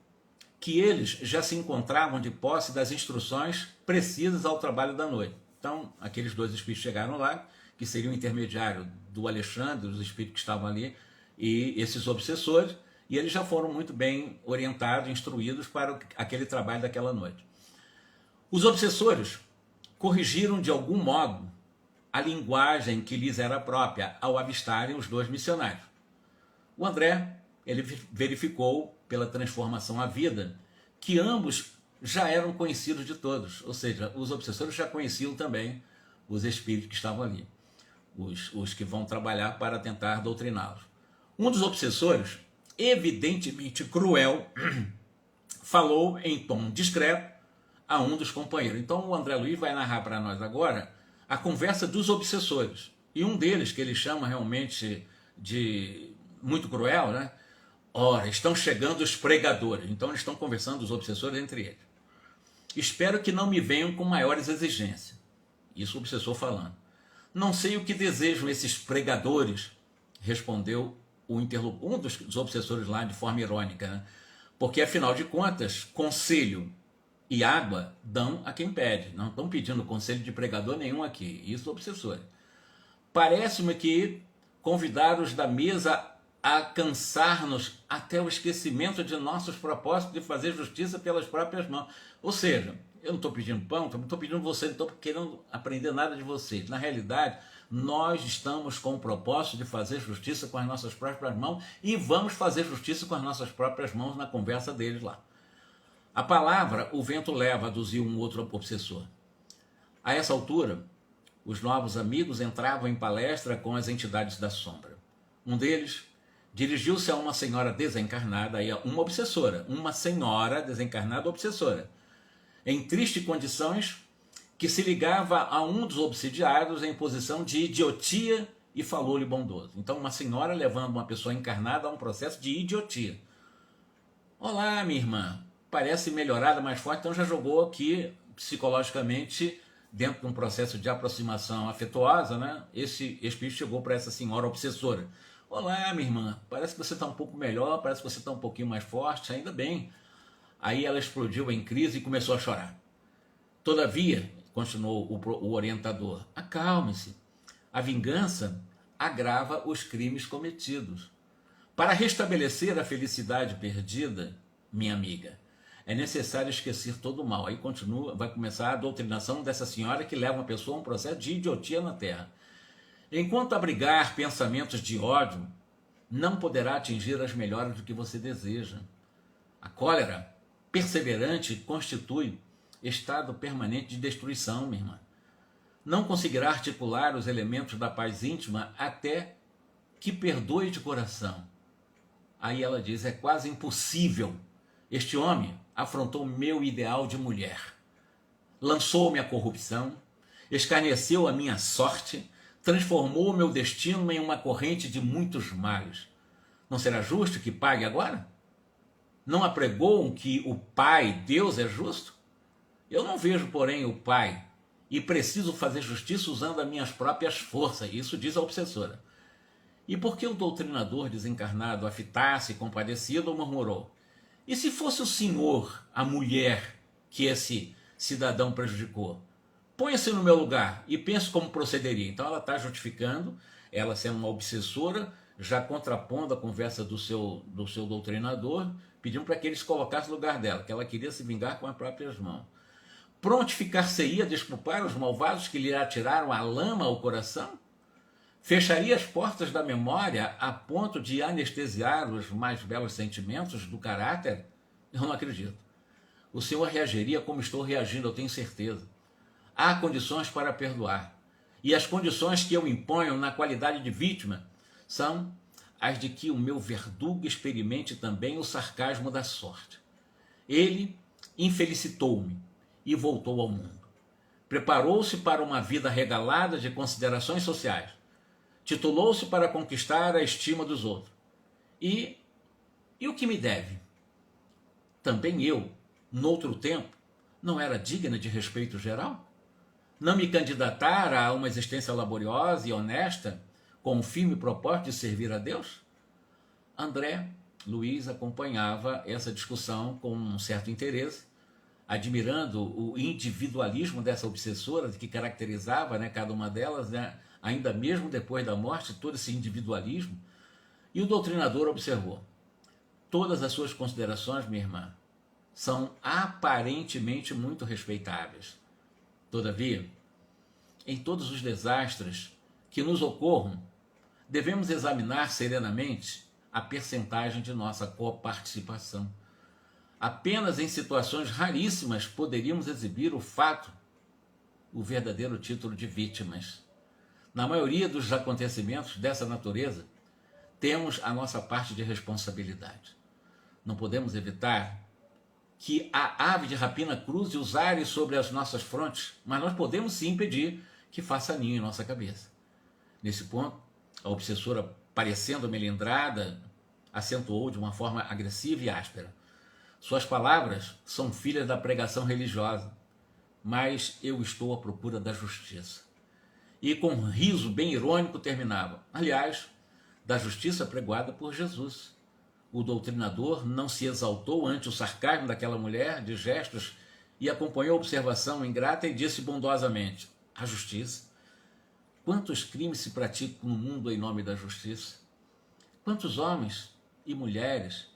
que eles já se encontravam de posse das instruções precisas ao trabalho da noite. Então, aqueles dois espíritos chegaram lá, que seriam o intermediário do Alexandre, os espíritos que estavam ali, e esses obsessores, e eles já foram muito bem orientados, instruídos para aquele trabalho daquela noite. Os obsessores corrigiram de algum modo a linguagem que lhes era própria ao avistarem os dois missionários. O André, ele verificou pela transformação à vida que ambos já eram conhecidos de todos, ou seja, os obsessores já conheciam também os espíritos que estavam ali, os que vão trabalhar para tentar doutriná-los. Um dos obsessores, evidentemente cruel, falou em tom discreto a um dos companheiros. Então o André Luiz vai narrar para nós agora a conversa dos obsessores. E um deles, que ele chama realmente de muito cruel, né? Ora, estão chegando os pregadores. Então eles estão conversando, os obsessores, entre eles. Espero que não me venham com maiores exigências. Isso o obsessor falando. Não sei o que desejam esses pregadores, respondeu um dos obsessores lá de forma irônica, né? Porque afinal de contas, conselho e água dão a quem pede. Não estão pedindo conselho de pregador nenhum aqui. Isso é obsessor. Parece-me que convidar-os da mesa a cansar-nos até o esquecimento de nossos propósitos de fazer justiça pelas próprias mãos. Ou seja, eu não estou pedindo pão, não estou pedindo você, não estou querendo aprender nada de vocês. Na realidade, nós estamos com o propósito de fazer justiça com as nossas próprias mãos e vamos fazer justiça com as nossas próprias mãos na conversa deles lá. A palavra o vento leva, aduziu um outro obsessor. A essa altura, os novos amigos entravam em palestra com as entidades da sombra. Um deles dirigiu-se a uma senhora desencarnada, uma obsessora, uma senhora desencarnada obsessora, em tristes condições, que se ligava a um dos obsidiados em posição de idiotia e falou-lhe bondoso. Então, uma senhora levando uma pessoa encarnada a um processo de idiotia. Olá, minha irmã, parece melhorada, mais forte, então já jogou aqui psicologicamente dentro de um processo de aproximação afetuosa, né? Esse espírito chegou para essa senhora obsessora. Olá, minha irmã, parece que você está um pouco melhor, parece que você está um pouquinho mais forte, ainda bem. Aí ela explodiu em crise e começou a chorar. Todavia, continuou o orientador, acalme-se. A vingança agrava os crimes cometidos. Para restabelecer a felicidade perdida, minha amiga, é necessário esquecer todo o mal. Aí continua, vai começar a doutrinação dessa senhora que leva uma pessoa a um processo de idiotia na Terra. Enquanto abrigar pensamentos de ódio, não poderá atingir as melhoras do que você deseja. A cólera perseverante constitui estado permanente de destruição, minha irmã. Não conseguirá articular os elementos da paz íntima até que perdoe de coração. Aí ela diz, é quase impossível. Este homem, afrontou meu ideal de mulher, lançou-me a corrupção, escarneceu a minha sorte, transformou meu destino em uma corrente de muitos males. Não será justo que pague agora? Não apregou que o Pai, Deus, é justo? Eu não vejo, porém, o Pai e preciso fazer justiça usando as minhas próprias forças. Isso diz a obsessora. E por que o doutrinador desencarnado, afitasse e compadecido, murmurou: e se fosse o senhor a mulher que esse cidadão prejudicou? Ponha-se no meu lugar e pense como procederia. Então ela está justificando, ela sendo uma obsessora, já contrapondo a conversa do seu doutrinador, pedindo para que ele se colocasse no lugar dela, que ela queria se vingar com as próprias mãos. Prontificar-se-ia a desculpar os malvados que lhe atiraram a lama ao coração? Fecharia as portas da memória a ponto de anestesiar os mais belos sentimentos do caráter? Eu não acredito. O Senhor reagiria como estou reagindo, eu tenho certeza. Há condições para perdoar. E as condições que eu imponho na qualidade de vítima são as de que o meu verdugo experimente também o sarcasmo da sorte. Ele infelicitou-me e voltou ao mundo. Preparou-se para uma vida regalada de considerações sociais. Titulou-se para conquistar a estima dos outros. E o que me deve? Também eu, noutro tempo, não era digna de respeito geral? Não me candidatar a uma existência laboriosa e honesta, com o firme propósito de servir a Deus? André Luiz acompanhava essa discussão com um certo interesse, admirando o individualismo dessa obsessora que caracterizava, cada uma delas, ainda mesmo depois da morte, todo esse individualismo. E o doutrinador observou: todas as suas considerações, minha irmã, são aparentemente muito respeitáveis. Todavia, em todos os desastres que nos ocorram, devemos examinar serenamente a percentagem de nossa coparticipação. Apenas em situações raríssimas poderíamos exibir o verdadeiro título de vítimas. Na maioria dos acontecimentos dessa natureza, temos a nossa parte de responsabilidade. Não podemos evitar que a ave de rapina cruze os ares sobre as nossas frontes, mas nós podemos sim impedir que faça ninho em nossa cabeça. Nesse ponto, a obsessora, parecendo melindrada, acentuou de uma forma agressiva e áspera: suas palavras são filhas da pregação religiosa, mas eu estou à procura da justiça. E com um riso bem irônico terminava: aliás, da justiça pregoada por Jesus. O doutrinador não se exaltou ante o sarcasmo daquela mulher de gestos e acompanhou a observação ingrata e disse bondosamente: a justiça? Quantos crimes se praticam no mundo em nome da justiça? Quantos homens e mulheres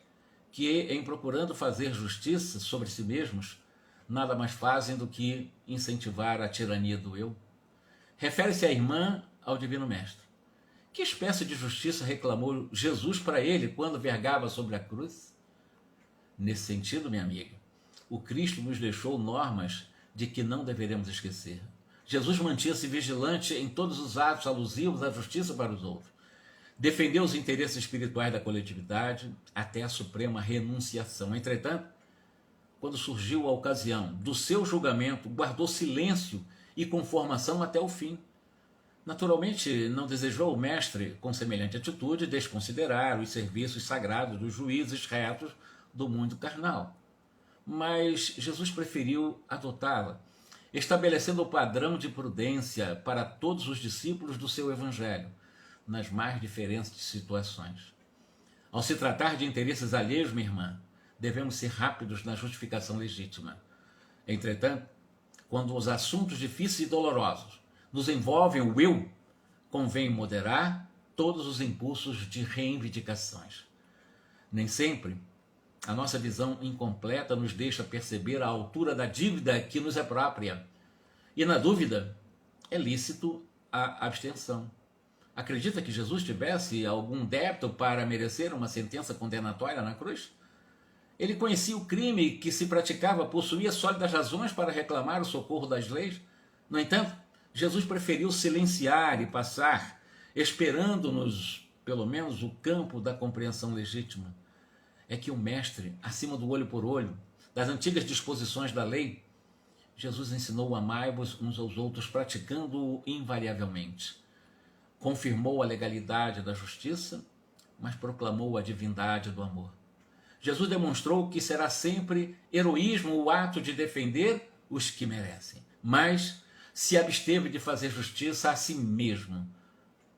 que, em procurando fazer justiça sobre si mesmos, nada mais fazem do que incentivar a tirania do eu? Refere-se a irmã ao Divino Mestre. Que espécie de justiça reclamou Jesus para ele quando vergava sobre a cruz? Nesse sentido, minha amiga, o Cristo nos deixou normas de que não deveremos esquecer. Jesus mantinha-se vigilante em todos os atos alusivos à justiça para os outros. Defendeu os interesses espirituais da coletividade até a suprema renunciação. Entretanto, quando surgiu a ocasião do seu julgamento, guardou silêncio e conformação até o fim. Naturalmente, não desejou o mestre, com semelhante atitude, desconsiderar os serviços sagrados dos juízes retos do mundo carnal. Mas Jesus preferiu adotá-la, estabelecendo o padrão de prudência para todos os discípulos do seu evangelho, nas mais diferentes situações. Ao se tratar de interesses alheios, minha irmã, devemos ser rápidos na justificação legítima. Entretanto, quando os assuntos difíceis e dolorosos nos envolvem o eu, convém moderar todos os impulsos de reivindicações. Nem sempre a nossa visão incompleta nos deixa perceber a altura da dívida que nos é própria. E na dúvida, é lícito a abstenção. Acredita que Jesus tivesse algum débito para merecer uma sentença condenatória na cruz? Ele conhecia o crime que se praticava, possuía sólidas razões para reclamar o socorro das leis. No entanto, Jesus preferiu silenciar e passar, esperando-nos, pelo menos, o campo da compreensão legítima. É que o mestre, acima do olho por olho, das antigas disposições da lei, Jesus ensinou: amai-vos uns aos outros, praticando-o invariavelmente. Confirmou a legalidade da justiça, mas proclamou a divindade do amor. Jesus demonstrou que será sempre heroísmo o ato de defender os que merecem, mas se absteve de fazer justiça a si mesmo,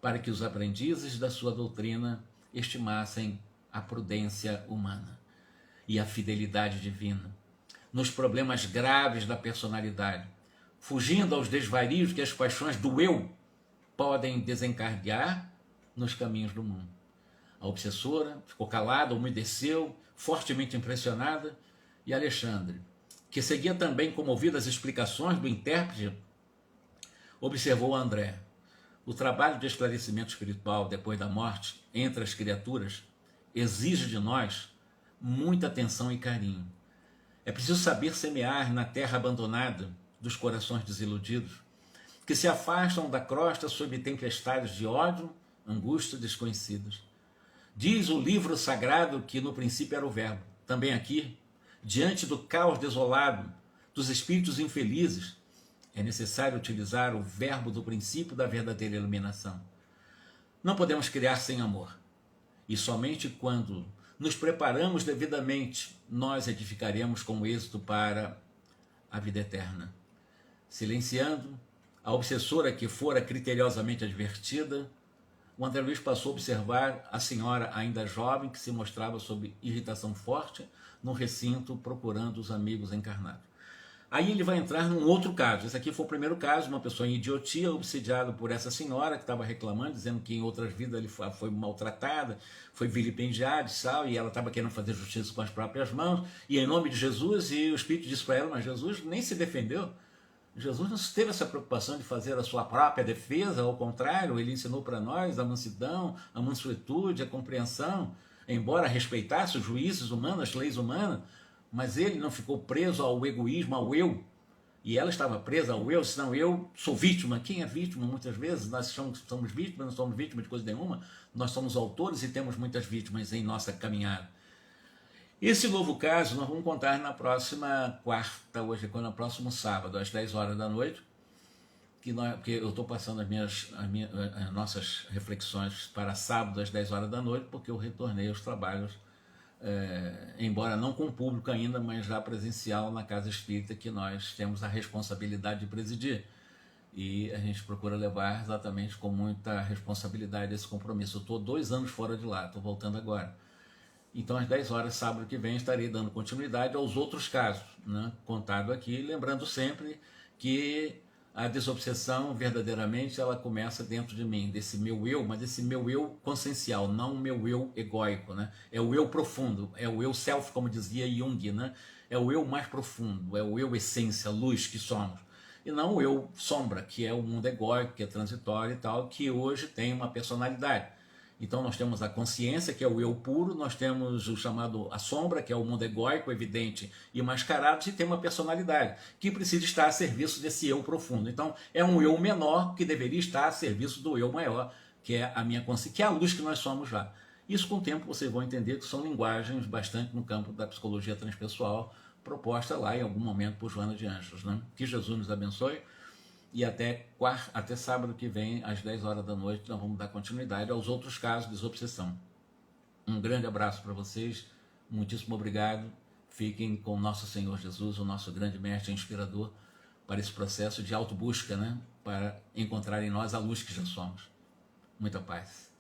para que os aprendizes da sua doutrina estimassem a prudência humana e a fidelidade divina nos problemas graves da personalidade, fugindo aos desvarios que as paixões do eu podem desencadear nos caminhos do mundo. A obsessora ficou calada, umedeceu, fortemente impressionada, e Alexandre, que seguia também comovido as explicações do intérprete, observou André. O trabalho de esclarecimento espiritual depois da morte entre as criaturas exige de nós muita atenção e carinho. É preciso saber semear na terra abandonada dos corações desiludidos, que se afastam da crosta sob tempestades de ódio, angústia desconhecidas. Diz o livro sagrado que no princípio era o Verbo. Também aqui, diante do caos desolado dos espíritos infelizes, é necessário utilizar o verbo do princípio da verdadeira iluminação. Não podemos criar sem amor. E somente quando nos preparamos devidamente, nós edificaremos com êxito para a vida eterna. Silenciando a obsessora que fora criteriosamente advertida, o André Luiz passou a observar a senhora ainda jovem que se mostrava sob irritação forte no recinto procurando os amigos encarnados. Aí ele vai entrar num outro caso. Esse aqui foi o primeiro caso, uma pessoa em idiotia, obsidiado por essa senhora que estava reclamando, dizendo que em outras vidas ele foi maltratada, foi vilipendiada e tal, e ela estava querendo fazer justiça com as próprias mãos, e em nome de Jesus, e o Espírito disse para ela, mas Jesus nem se defendeu. Jesus não teve essa preocupação de fazer a sua própria defesa, ao contrário, ele ensinou para nós a mansidão, a mansuetude, a compreensão, embora respeitasse os juízes humanos, as leis humanas, mas ele não ficou preso ao egoísmo, ao eu, e ela estava presa ao eu, senão eu sou vítima. Quem é vítima? Muitas vezes nós somos vítimas, não somos vítimas de coisa nenhuma, nós somos autores e temos muitas vítimas em nossa caminhada. Esse novo caso nós vamos contar na próxima quarta, hoje é no próximo sábado, às 10 horas da noite, porque eu estou passando as nossas reflexões para sábado às 10 horas da noite, porque eu retornei aos trabalhos, embora não com público ainda, mas já presencial na Casa Espírita, que nós temos a responsabilidade de presidir. E a gente procura levar exatamente com muita responsabilidade esse compromisso. Eu estou 2 anos fora de lá, estou voltando agora. Então, às 10 horas, sábado que vem, estarei dando continuidade aos outros casos, né, contado aqui, lembrando sempre que a desobsessão, verdadeiramente, ela começa dentro de mim, desse meu eu, mas esse meu eu consciencial, não o meu eu egóico, né? É o eu profundo, é o eu self, como dizia Jung, né? É o eu mais profundo, é o eu essência, luz que somos. E não o eu sombra, que é o mundo egóico, que é transitório e tal, que hoje tem uma personalidade. Então nós temos a consciência, que é o eu puro, nós temos o chamado a sombra, que é o mundo egóico, evidente e mascarado, e tem uma personalidade, que precisa estar a serviço desse eu profundo. Então é um eu menor que deveria estar a serviço do eu maior, que é a minha consciência, que é a luz que nós somos já. Isso com o tempo vocês vão entender que são linguagens bastante no campo da psicologia transpessoal, proposta lá em algum momento por Joana de Anjos, né? Que Jesus nos abençoe. E até sábado que vem, às 10 horas da noite, nós vamos dar continuidade aos outros casos de desobsessão. Um grande abraço para vocês, muitíssimo obrigado. Fiquem com nosso Senhor Jesus, o nosso grande mestre inspirador, para esse processo de autobusca, né? Para encontrar em nós a luz que já somos. Muita paz.